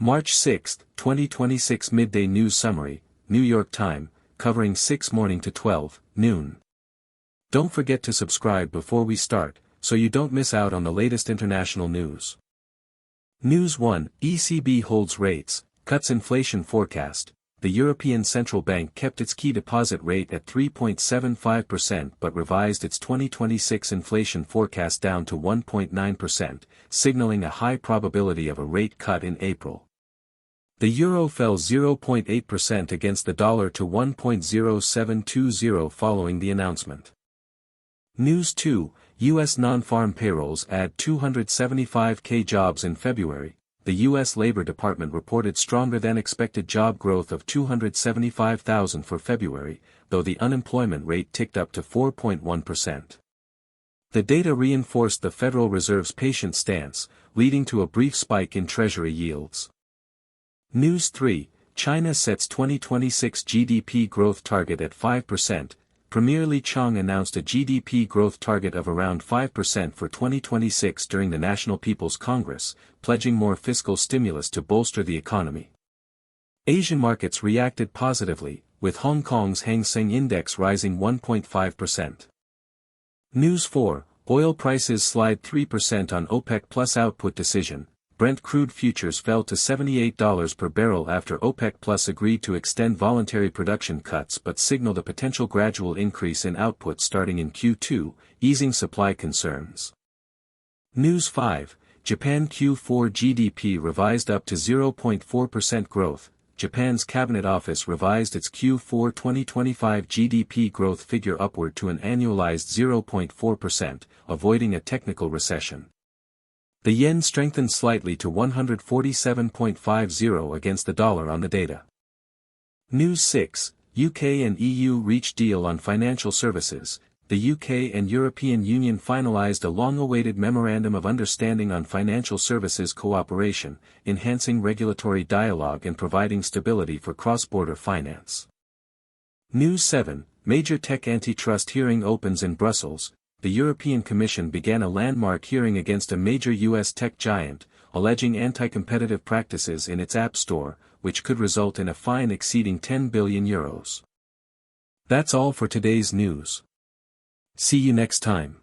March 6, 2026 Midday News Summary, New York Time, covering 6 morning to 12 noon. Don't forget to subscribe before we start, so you don't miss out on the latest international news. News 1, ECB holds rates, cuts inflation forecast. The European Central Bank kept its key deposit rate at 3.75% but revised its 2026 inflation forecast down to 1.9%, signaling a high probability of a rate cut in April. The euro fell 0.8% against the dollar to 1.0720 following the announcement. News 2, U.S. non-farm payrolls add 275,000 jobs in February. The U.S. Labor Department reported stronger-than-expected job growth of 275,000 for February, though the unemployment rate ticked up to 4.1%. The data reinforced the Federal Reserve's patient stance, leading to a brief spike in Treasury yields. News 3, China sets 2026 GDP growth target at 5%. Premier Li Qiang announced a GDP growth target of around 5% for 2026 during the National People's Congress, pledging more fiscal stimulus to bolster the economy. Asian markets reacted positively, with Hong Kong's Hang Seng Index rising 1.5%. News 4, oil prices slide 3% on OPEC Plus output decision. Brent crude futures fell to $78 per barrel after OPEC Plus agreed to extend voluntary production cuts but signaled a potential gradual increase in output starting in Q2, easing supply concerns. News 5, Japan Q4 GDP revised up to 0.4% growth. Japan's Cabinet Office revised its Q4 2025 GDP growth figure upward to an annualized 0.4%, avoiding a technical recession. The yen strengthened slightly to 147.50 against the dollar on the data. News 6, UK and EU reach deal on financial services. The UK and European Union finalised a long-awaited Memorandum of Understanding on financial services cooperation, enhancing regulatory dialogue and providing stability for cross-border finance. News 7, major tech antitrust hearing opens in Brussels. The European Commission began a landmark hearing against a major U.S. tech giant, alleging anti-competitive practices in its App Store, which could result in a fine exceeding €10 billion. That's all for today's news. See you next time.